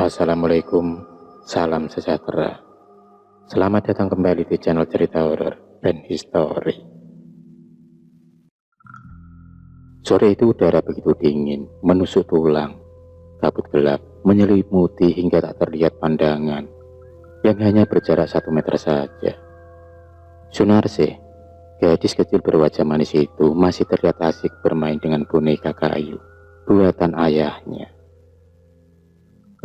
Assalamualaikum, salam sejahtera. Selamat datang kembali di channel cerita horor dan history. Sore itu udara begitu dingin, menusuk tulang. Kabut gelap menyelimuti hingga tak terlihat pandangan yang hanya berjarak 1 meter saja. Sunarse, gadis kecil berwajah manis itu, masih terlihat asik bermain dengan boneka kayu buatan ayahnya.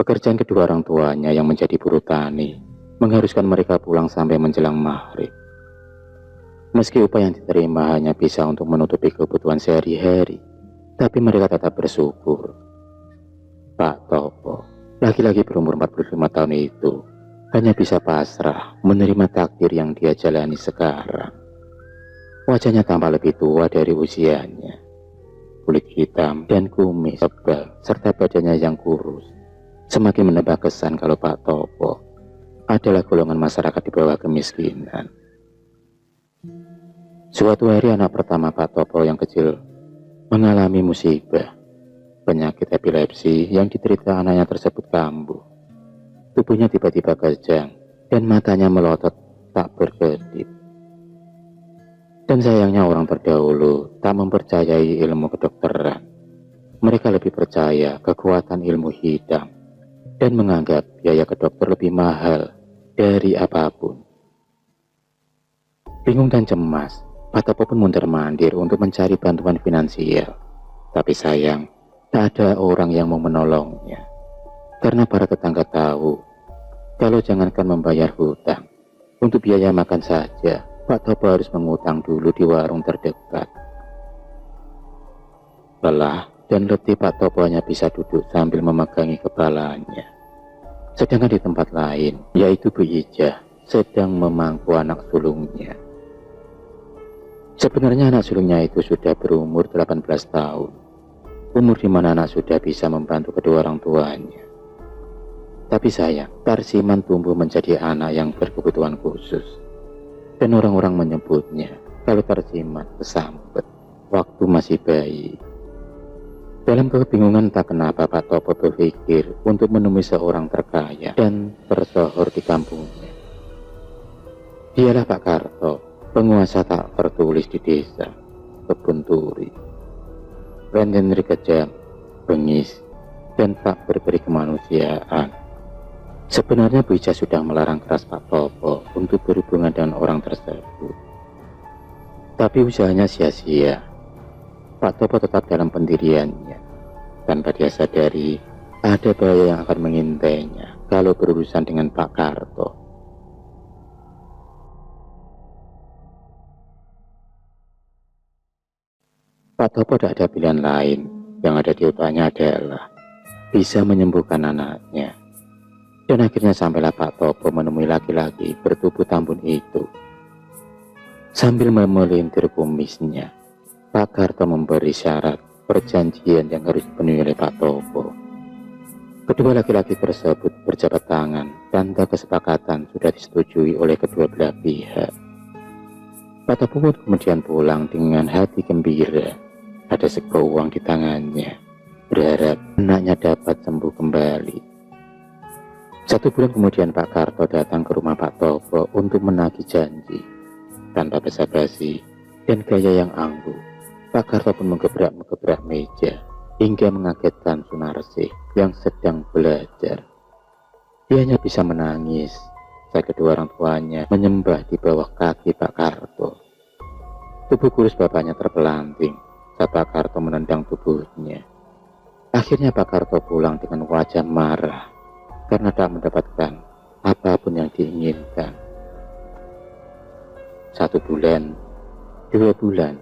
Pekerjaan kedua orang tuanya yang menjadi buruh tani mengharuskan mereka pulang sampai menjelang maghrib. Meski upah yang diterima hanya bisa untuk menutupi kebutuhan sehari-hari, tapi mereka tetap bersyukur. Pak Topo, laki-laki berumur 45 tahun itu, hanya bisa pasrah menerima takdir yang dia jalani sekarang. Wajahnya tampak lebih tua dari usianya. Kulit hitam dan kumis tebal serta badannya yang kurus semakin menambah kesan kalau Pak Topo adalah golongan masyarakat di bawah kemiskinan. Suatu hari anak pertama Pak Topo yang kecil mengalami musibah. Penyakit epilepsi yang diderita anaknya tersebut kambuh. Tubuhnya tiba-tiba kejang dan matanya melotot tak berkedip. Dan sayangnya orang terdahulu tak mempercayai ilmu kedokteran. Mereka lebih percaya kekuatan ilmu hitam dan menganggap biaya ke dokter lebih mahal dari apapun. Bingung dan cemas, Pak Topo pun mondar-mandir untuk mencari bantuan finansial. Tapi sayang, tak ada orang yang mau menolongnya. Karena para tetangga tahu, kalau jangankan membayar hutang, untuk biaya makan saja, Pak Topo harus mengutang dulu di warung terdekat. Lelah dan letih, Pak Topo hanya bisa duduk sambil memegangi kepalanya. Sedangkan di tempat lain, yaitu Bu Ijah, sedang memangku anak sulungnya. Sebenarnya anak sulungnya itu sudah berumur 18 tahun. Umur di mana anak sudah bisa membantu kedua orang tuanya. Tapi sayang, Tarsiman tumbuh menjadi anak yang berkebutuhan khusus. Dan orang-orang menyebutnya kalau Tarsiman kesambet waktu masih bayi. Dalam kebingungan tak kenapa Pak Topo berpikir untuk menemui seorang terkaya dan tersohor di kampungnya. Dialah Pak Karto, penguasa tak tertulis di desa Kebun Turi. Rentenir kejam, bengis, dan tak berberi kemanusiaan. Sebenarnya Bu Ijah sudah melarang keras Pak Topo untuk berhubungan dengan orang tersebut. Tapi usahanya sia-sia. Pak Topo tetap dalam pendiriannya, tanpa dia sadari ada bahaya yang akan mengintainya kalau berurusan dengan Pak Karto. Pak Topo tidak ada pilihan lain, yang ada di otaknya adalah bisa menyembuhkan anaknya. Dan akhirnya sampailah Pak Topo menemui laki-laki bertubuh tambun itu. Sambil memelintir kumisnya, Pak Karto memberi syarat perjanjian yang harus dipenuhi oleh Pak Topo. Kedua laki-laki tersebut berjabat tangan, tanda kesepakatan sudah disetujui oleh kedua belah pihak. Pak Topo pun kemudian pulang dengan hati gembira. Ada sebuah uang di tangannya, berharap anaknya dapat sembuh kembali. 1 bulan kemudian Pak Karto datang ke rumah Pak Topo untuk menagih janji. Tanpa basa-basi dan gaya yang angguh, Pak Karto pun menggebrak meja hingga mengagetkan Sunarse yang sedang belajar. Dia hanya bisa menangis saat kedua orang tuanya menyembah di bawah kaki Pak Karto. Tubuh kurus bapaknya terpelanting saat Pak Karto menendang tubuhnya. Akhirnya Pak Karto pulang dengan wajah marah karena tak mendapatkan apapun yang diinginkan. 1 bulan, 2 bulan,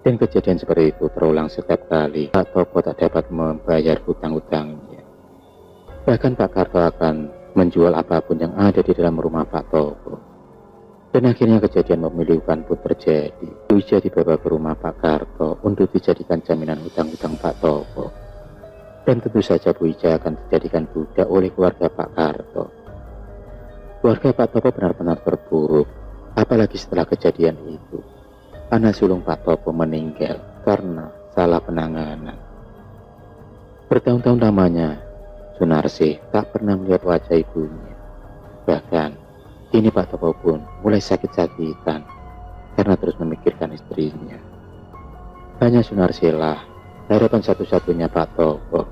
dan kejadian seperti itu terulang setiap kali Pak Topo tak dapat membayar hutang-hutangnya. Bahkan Pak Karto akan menjual apapun yang ada di dalam rumah Pak Topo. Dan akhirnya kejadian memilukan pun terjadi. Bu Ijah dibawa ke rumah Pak Karto untuk dijadikan jaminan hutang-hutang Pak Topo. Dan tentu saja Bu Ijah akan dijadikan budak oleh keluarga Pak Karto. Keluarga Pak Topo benar-benar terpuruk, apalagi setelah kejadian itu. Anak sulung Pak Topo meninggal karena salah penanganan. Bertahun-tahun lamanya Sunarsi tak pernah melihat wajah ibunya. Bahkan kini Pak Topo pun mulai sakit-sakitan karena terus memikirkan istrinya. Hanya Sunarsi lah harapan satu-satunya Pak Topo,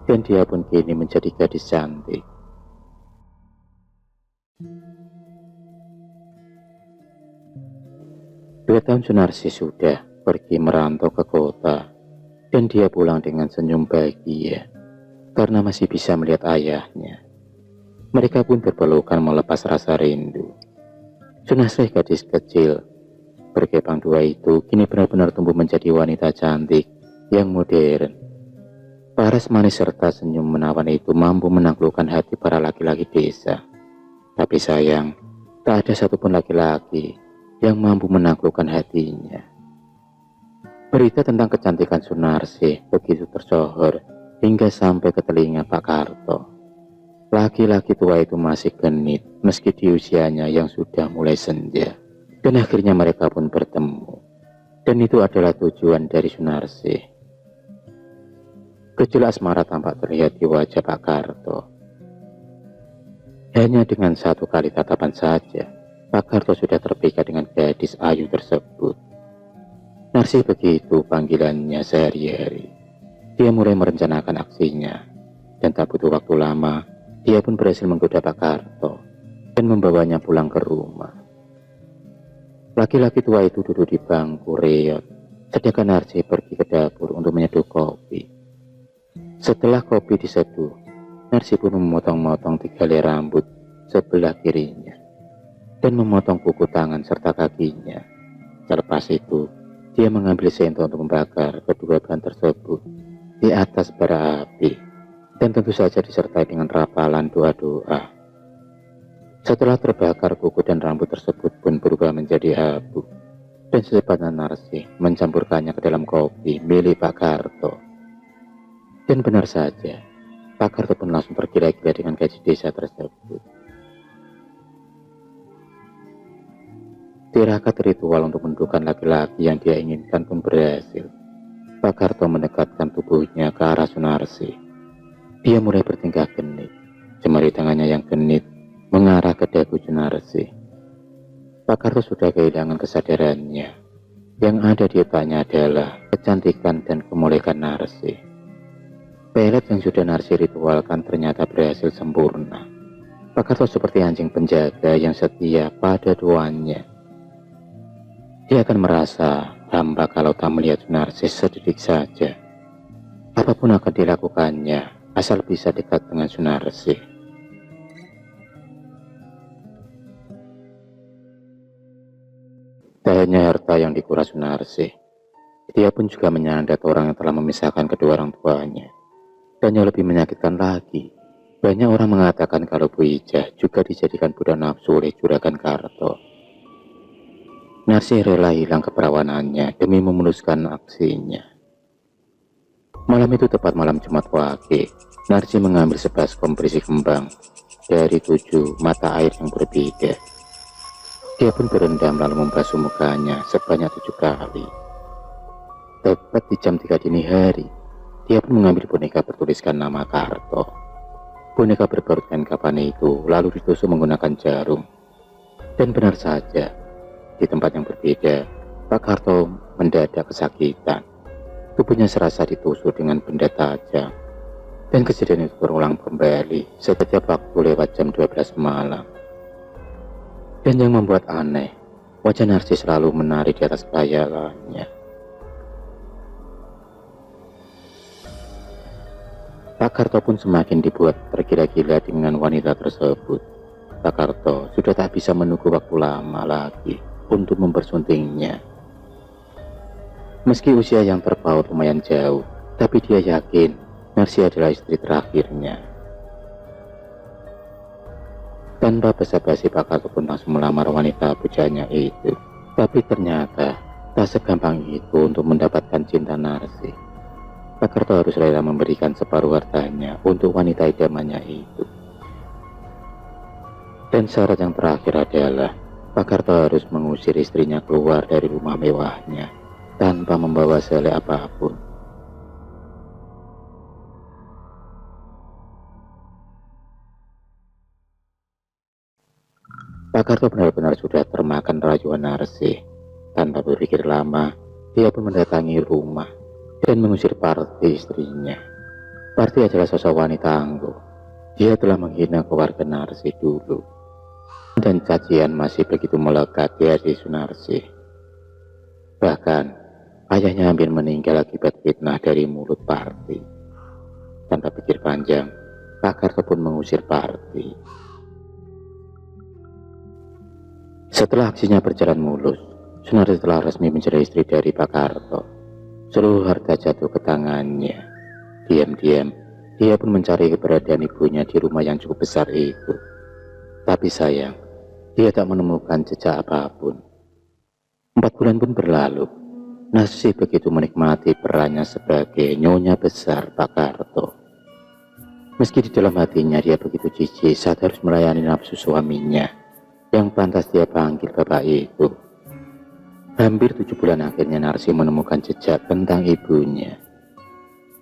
dan dia pun kini menjadi gadis cantik. Dua tahun Sunarsi sudah pergi merantau ke kota, dan dia pulang dengan senyum bahagia karena masih bisa melihat ayahnya. Mereka pun berpelukan melepas rasa rindu. Sunarsi gadis kecil berkepang dua itu kini benar-benar tumbuh menjadi wanita cantik yang modern. Paras manis serta senyum menawan itu mampu menaklukkan hati para laki-laki desa. Tapi sayang, tak ada satupun laki-laki yang mampu menaklukkan hatinya. Berita tentang kecantikan Sunarsi begitu tersohor hingga sampai ke telinga Pak Karto. Laki-laki tua itu masih genit meski di usianya yang sudah mulai senja. Dan akhirnya mereka pun bertemu. Dan itu adalah tujuan dari Sunarsi. Gejolak asmara tampak terlihat di wajah Pak Karto. Hanya dengan satu kali tatapan saja, Pak Karto sudah terpikat dengan gadis ayu tersebut. Narsi begitu panggilannya sehari-hari. Dia mulai merencanakan aksinya, dan tak butuh waktu lama, dia pun berhasil menggoda Pak Karto dan membawanya pulang ke rumah. Laki-laki tua itu duduk di bangku reot, sedangkan Narsi pergi ke dapur untuk menyeduh kopi. Setelah kopi diseduh, Narsi pun memotong-motong 3 helai rambut sebelah kirinya dan memotong kuku tangan serta kakinya. Selepas itu, dia mengambil sento untuk membakar kedua bahan tersebut di atas bara api, dan tentu saja disertai dengan rapalan doa-doa. Setelah terbakar, kuku dan rambut tersebut pun berubah menjadi abu, dan secepatnya Narsi mencampurkannya ke dalam kopi milik Pak Karto. Dan benar saja, Pak Karto pun langsung tergila-gila dengan gadis desa tersebut. Tirakat ritual untuk menundukkan laki-laki yang dia inginkan pun berhasil. Pak Karto mendekatkan tubuhnya ke arah Sunarsi. Dia mulai bertingkah genit. Jemari tangannya yang genit mengarah ke dagu Sunarsi. Pak Karto sudah kehilangan kesadarannya. Yang ada di otaknya adalah kecantikan dan kemolekan Narsi. Pelet yang sudah Narsi ritualkan ternyata berhasil sempurna. Pak Karto seperti anjing penjaga yang setia pada tuannya. Dia akan merasa hampa kalau tak melihat Sunarsi sedetik saja. Apapun akan dilakukannya, asal bisa dekat dengan Sunarsi. Tak hanya harta yang dikuras Sunarsi, dia pun juga menyandat orang yang telah memisahkan kedua orang tuanya. Dan yang lebih menyakitkan lagi, banyak orang mengatakan kalau Bu Ijah juga dijadikan budak nafsu oleh Juragan Karto. Narsi rela hilang keperawanannya demi memuluskan aksinya. Malam itu tepat malam Jumat Wage, Narsi mengambil sebaskom berisi kembang dari 7 mata air yang berbeda. Dia pun berendam lalu membasuh mukanya sebanyak 7 kali. Tepat di jam 3 dini hari, dia pun mengambil boneka bertuliskan nama Karto. Boneka berbalut kain kapan itu lalu ditusuk menggunakan jarum. Dan benar saja, di tempat yang berbeda, Pak Karto mendadak kesakitan. Tubuhnya serasa ditusuk dengan benda tajam. Dan kejadian itu berulang kembali setiap waktu lewat jam 12 malam. Dan yang membuat aneh, wajah Narsi selalu menari di atas khayalannya. Pak Karto pun semakin dibuat tergila-gila dengan wanita tersebut. Pak Karto sudah tak bisa menunggu waktu lama lagi untuk mempersuntingnya. Meski usia yang terpaut lumayan jauh, tapi dia yakin Narsi adalah istri terakhirnya. Tanpa basa-basi Pak Karto pun langsung melamar wanita pujanya itu. Tapi ternyata tak segampang itu untuk mendapatkan cinta Narsi. Pak Karto harus rela memberikan separuh hartanya untuk wanita idamannya itu. Dan syarat yang terakhir adalah Pak Karto harus mengusir istrinya keluar dari rumah mewahnya tanpa membawa sehelai apapun. Pak Karto benar-benar sudah termakan rayuan Narsih. Tanpa berpikir lama, dia pun mendatangi rumah dan mengusir Parti, istrinya. Parti adalah sosok wanita angkuh. Dia telah menghina keluarga Narsih dulu, dan cacian masih begitu melekat di hati Sunarsih. Bahkan, ayahnya hampir meninggal akibat fitnah dari mulut Parti. Tanpa pikir panjang, Pak Karto pun mengusir Parti. Setelah aksinya berjalan mulus, Sunarsih telah resmi menjadi istri dari Pak Karto. Seluruh harta jatuh ke tangannya. Diam-diam, dia pun mencari keberadaan ibunya di rumah yang cukup besar itu. Tapi sayang, dia tak menemukan jejak apapun. 4 bulan pun berlalu. Narsih begitu menikmati perannya sebagai nyonya besar Pak Karto. Meski di dalam hatinya dia begitu jijik saat harus melayani nafsu suaminya yang pantas dia panggil bapak itu. Hampir 7 bulan akhirnya Narsih menemukan jejak tentang ibunya.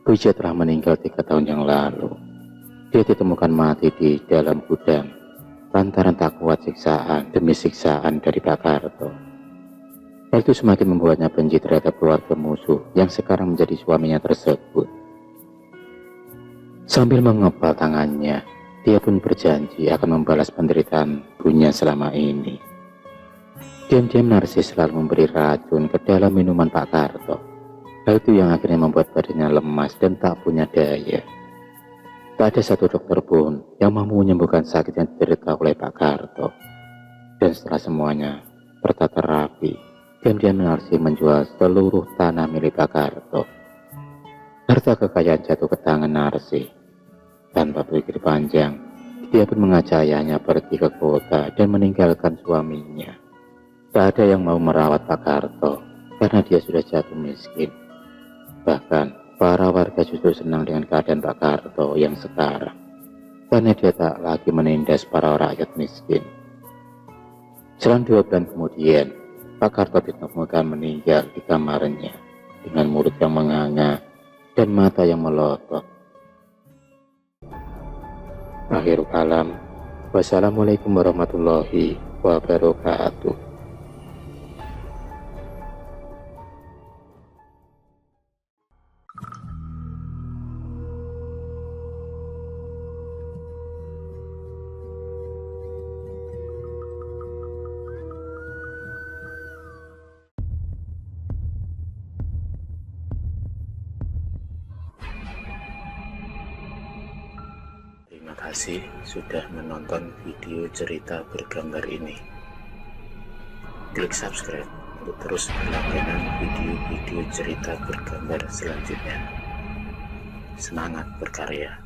Puja telah meninggal 3 tahun yang lalu. Dia ditemukan mati di dalam gudang lantaran tak kuat siksaan demi siksaan dari Pak Karto. Hal itu semakin membuatnya benci terhadap keluarga musuh yang sekarang menjadi suaminya tersebut. Sambil mengepal tangannya, dia pun berjanji akan membalas penderitaan ibunya selama ini. Diam-diam Narsih selalu memberi racun ke dalam minuman Pak Karto. Hal itu yang akhirnya membuat badannya lemas dan tak punya daya. Tak ada satu dokter pun yang mampu menyembuhkan sakit yang diderita oleh Pak Karto. Dan setelah semuanya tertata rapi, diam-diam Narsih menjual seluruh tanah milik Pak Karto. Harta kekayaan jatuh ke tangan Narsih. Tanpa berpikir panjang, dia pun mengajak ayahnya pergi ke kota dan meninggalkan suaminya. Tak ada yang mau merawat Pak Karto karena dia sudah jatuh miskin. Bahkan, para warga justru senang dengan keadaan Pak Karto yang sekarang, karena dia tak lagi menindas para rakyat miskin. Selang 2 bulan kemudian, Pak Karto ditemukan meninggal di kamarnya dengan mulut yang menganga dan mata yang melotot. Akhirul kalam, wassalamualaikum warahmatullahi wabarakatuh. Terima kasih sudah menonton video cerita bergambar ini. Klik subscribe untuk terus berlangganan video-video cerita bergambar selanjutnya. Semangat berkarya.